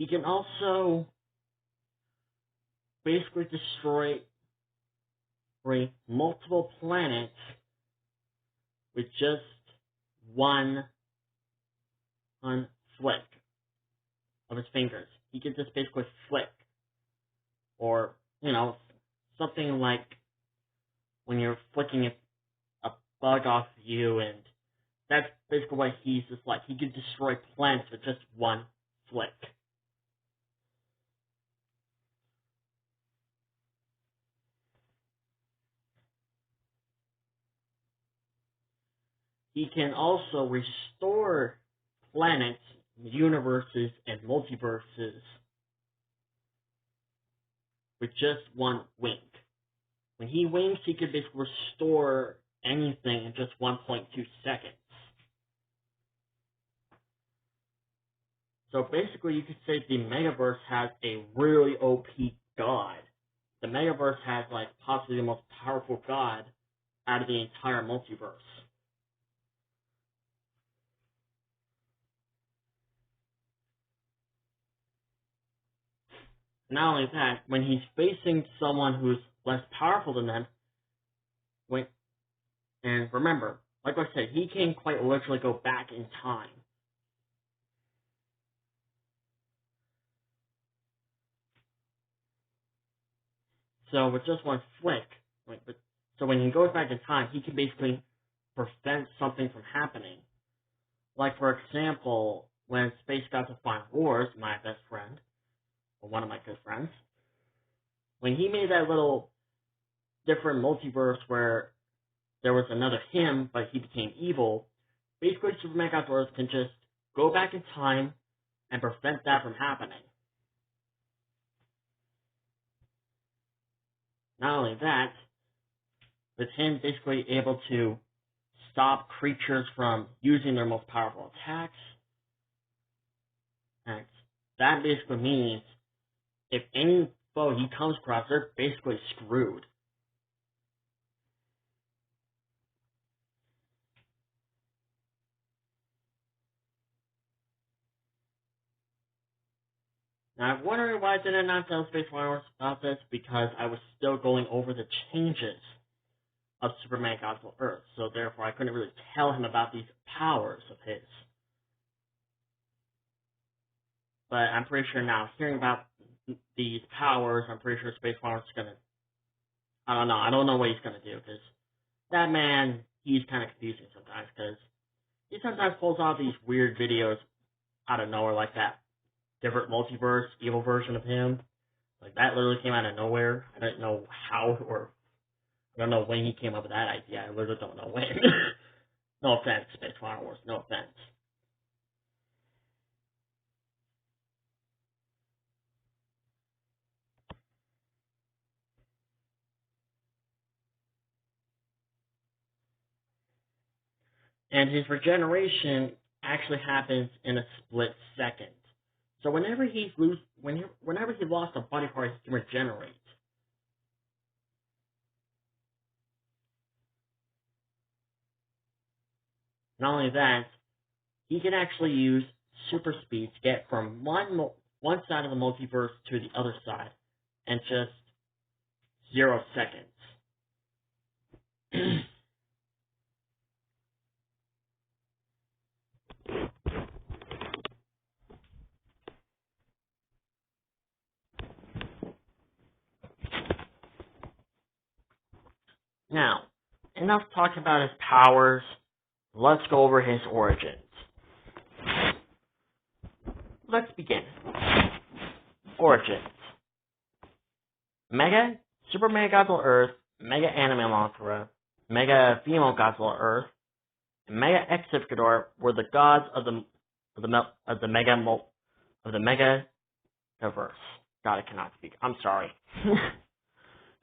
he can also basically destroy multiple planets with just one flick of his fingers. He can just basically flick. Or, something like when you're flicking a bug off you, and that's basically what he's just like. He can destroy planets with just one flick. He can also restore planets, universes, and multiverses with just one wink. When he winks, he can basically restore anything in just 1.2 seconds. So basically, you could say the Megaverse has a really OP god. The Megaverse has, possibly the most powerful god out of the entire multiverse. Not only that, when he's facing someone who's less powerful than them, and remember, like I said, he can quite literally go back in time. So with just one flick, so when he goes back in time, he can basically prevent something from happening. Like, for example, when Space Godzilla Final Wars, my best friend, or one of my good friends, when he made that little different multiverse where there was another him, but he became evil, basically Superman Godzilla Earth can just go back in time and prevent that from happening. Not only that, with him basically able to stop creatures from using their most powerful attacks, and that basically means if any foe he comes across, they're basically screwed. Now, I'm wondering why I didn't not tell Space Wars about this, because I was still going over the changes of Superman Godzilla Earth, so therefore I couldn't really tell him about these powers of his. But I'm pretty sure now, hearing about these powers, I'm pretty sure Space Wars is gonna... I don't know what he's gonna do, because that man, he's kind of confusing sometimes, because he sometimes pulls out these weird videos out of nowhere, like that different multiverse, evil version of him. Like, that literally came out of nowhere. I don't know how, or I don't know when he came up with that idea. I literally don't know when. No offense, Space Wars, no offense. And his regeneration actually happens in a split second. So whenever he lost a body part, he can regenerate. Not only that, he can actually use super speed to get from one side of the multiverse to the other side in just 0 seconds. Now, enough talking about his powers. Let's go over his origins. Let's begin. Origins. Mega, Super Mega Godzilla Earth, Mega Anime Mothra, Mega Female Godzilla Earth, and Mega Exifgador were the gods of the Megaverse. God, I cannot speak. I'm sorry.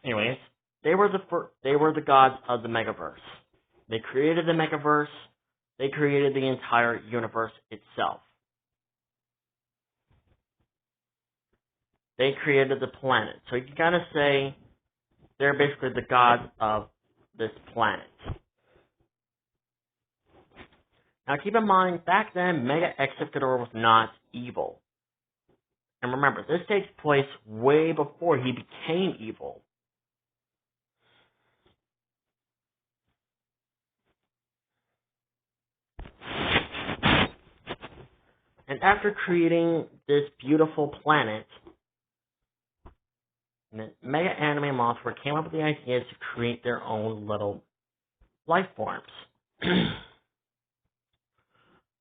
Anyways, they were the gods of the Megaverse. They created the Megaverse. They created the entire universe itself. They created the planet. So you gotta say they're basically the gods of this planet. Now keep in mind, back then, Mega Exifgador was not evil. And remember, this takes place way before he became evil. And after creating this beautiful planet, the Mega Anime Monster came up with the idea to create their own little life forms.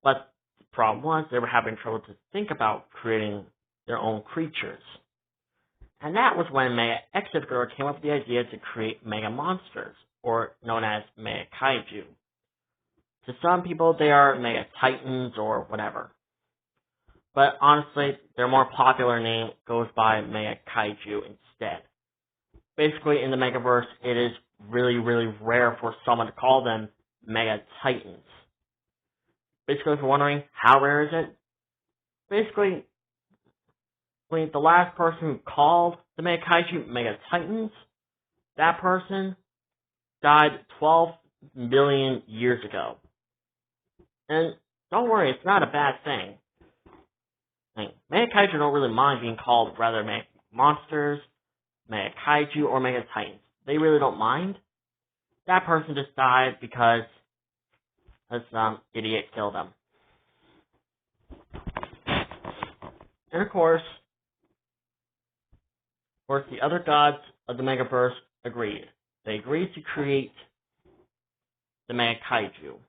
But the problem was they were having trouble to think about creating their own creatures. And that was when Mega X-Divigator came up with the idea to create Mega Monsters, or known as Mega Kaiju. To some people, they are Mega Titans or whatever. But honestly, their more popular name goes by Mega Kaiju instead. Basically, in the Megaverse, it is really, really rare for someone to call them Mega Titans. Basically, if you're wondering, how rare is it? Basically, the last person who called the Mega Kaiju Mega Titans, that person died 12 million years ago. And don't worry, it's not a bad thing. Mega Kaiju don't really mind being called rather Mega Monsters, Mega Kaiju, or Mega Titans. They really don't mind. That person just died because some idiot killed them. And of course, the other gods of the Megaverse agreed. They agreed to create the Mega Kaiju.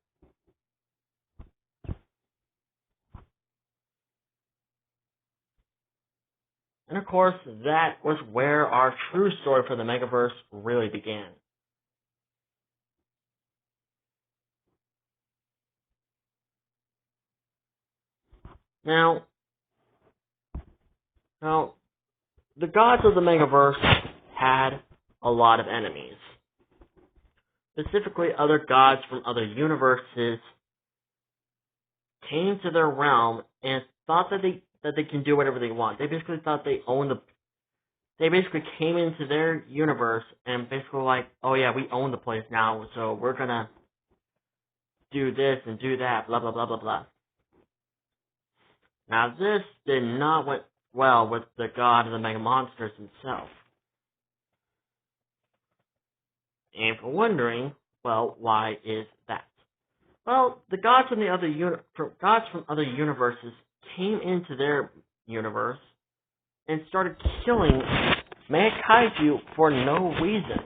And of course, that was where our true story for the Megaverse really began. Now, the gods of the Megaverse had a lot of enemies. Specifically, other gods from other universes came to their realm and thought that they can do whatever they want. They basically thought they owned They basically came into their universe and basically like, oh yeah, we own the place now, so we're gonna do this and do that, blah blah blah blah blah. Now this did not went well with the god of the Mega Monsters himself. And if you're wondering, well, why is that? Well, the gods from other universes came into their universe and started killing Mega Kaiju for no reason.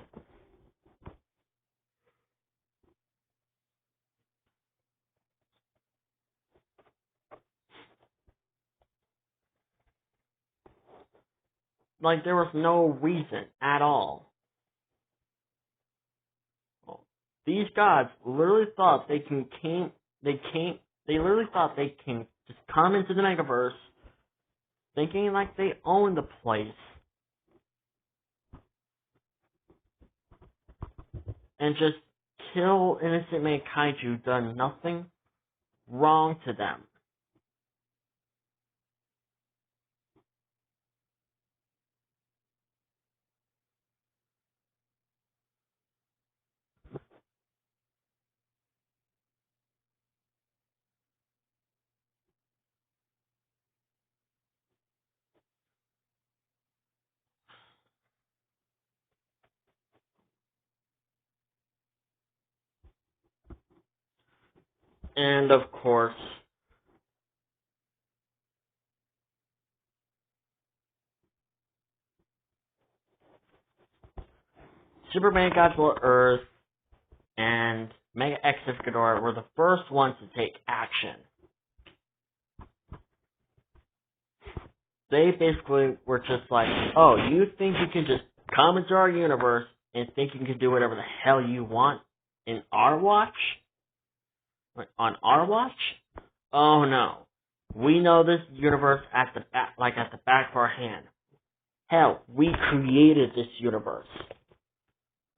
Like, there was no reason at all. These gods literally thought they can just come into the Megaverse thinking like they own the place and just kill innocent Mega Kaiju done nothing wrong to them. And of course, Super Mega Godzilla Earth and Mega X-Divigator were the first ones to take action. They basically were just like, oh, you think you can just come into our universe and think you can do whatever the hell you want in our watch? On our watch? Oh no. We know this universe at the back of our hand. Hell, we created this universe.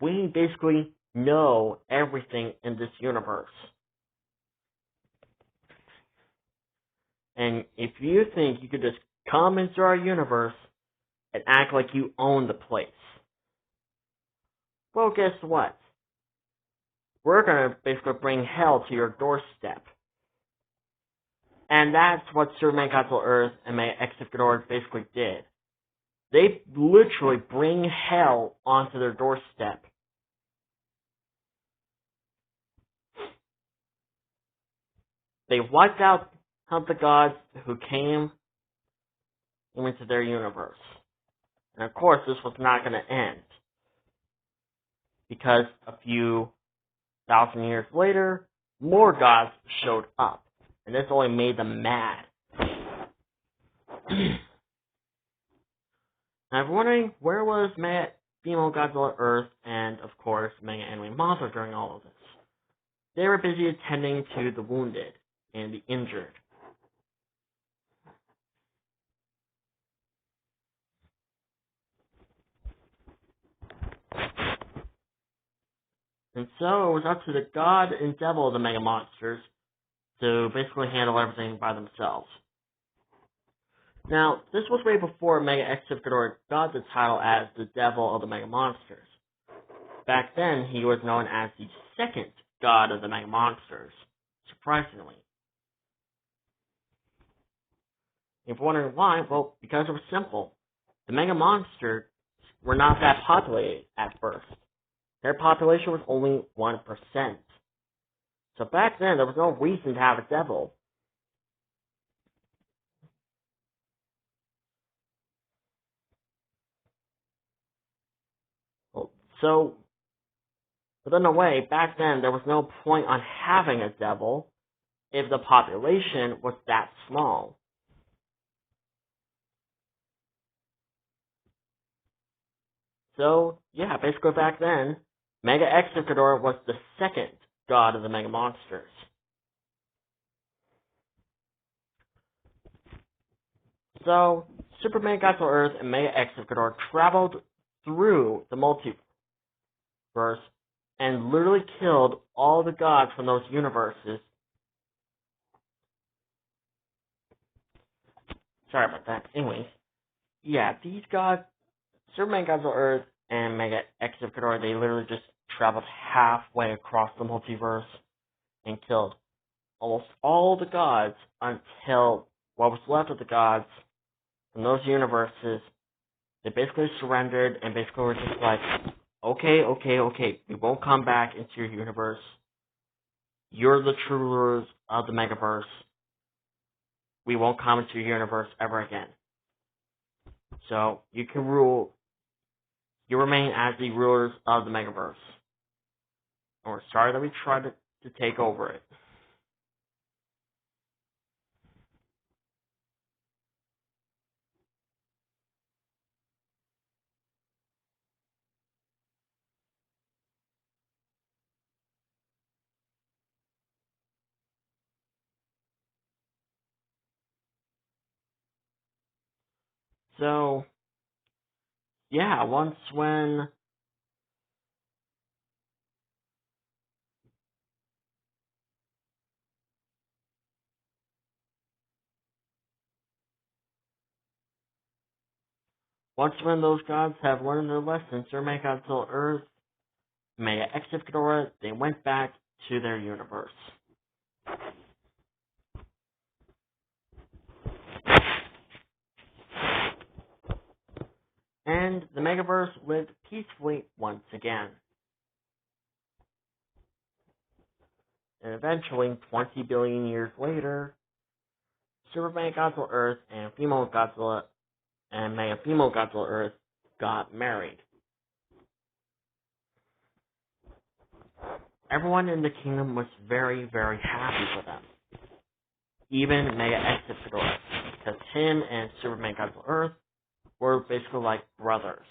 We basically know everything in this universe. And if you think you could just come into our universe and act like you own the place, well, guess what? We're gonna basically bring hell to your doorstep. And that's what Superman Godzilla Earth and Mega X Ghidorah basically did. They literally bring hell onto their doorstep. They wiped out the gods who came into their universe. And of course, this was not going to end. Because a few thousand years later, more gods showed up. And this only made them mad. Now, if you're wondering, where was female Godzilla Earth and, of course, Mega Enemy Mothra during all of this? They were busy attending to the wounded and the injured. And so, it was up to the god and devil of the Mega Monsters to basically handle everything by themselves. Now, this was way before Mega X Ghidorah got the title as the devil of the Mega Monsters. Back then, he was known as the second god of the Mega Monsters, surprisingly. If you're wondering why, well, because it was simple. The Mega Monsters were not that populated at first. Their population was only 1%. So back then, there was no reason to have a devil. So, but in a way, back then, there was no point on having a devil if the population was that small. So, yeah, basically back then, Mega X Ghidorah was the second god of the Mega Monsters. So, Superman Godzilla Earth and Mega X Ghidorah traveled through the multiverse and literally killed all the gods from those universes. Sorry about that. Anyways, yeah, these gods, Superman Godzilla Earth and Mega X Ghidorah, they literally just traveled halfway across the multiverse and killed almost all the gods until what was left of the gods from those universes, they basically surrendered and basically were just like, okay, we won't come back into your universe. You're the true rulers of the Megaverse. We won't come into your universe ever again. So, you can rule, you remain as the rulers of the Megaverse. And we're sorry that we tried to take over it. So, yeah, once when those gods have learned their lessons, Superman Godzilla Earth, Mega X Ghidorah, they went back to their universe. And the Megaverse lived peacefully once again. And eventually, 20 billion years later, Superman Godzilla Earth and Female Godzilla and Mega Female Godzilla Earth got married. Everyone in the kingdom was very, very happy for them. Even Mega X Ghidorah, because him and Superman Godzilla Earth were basically like brothers.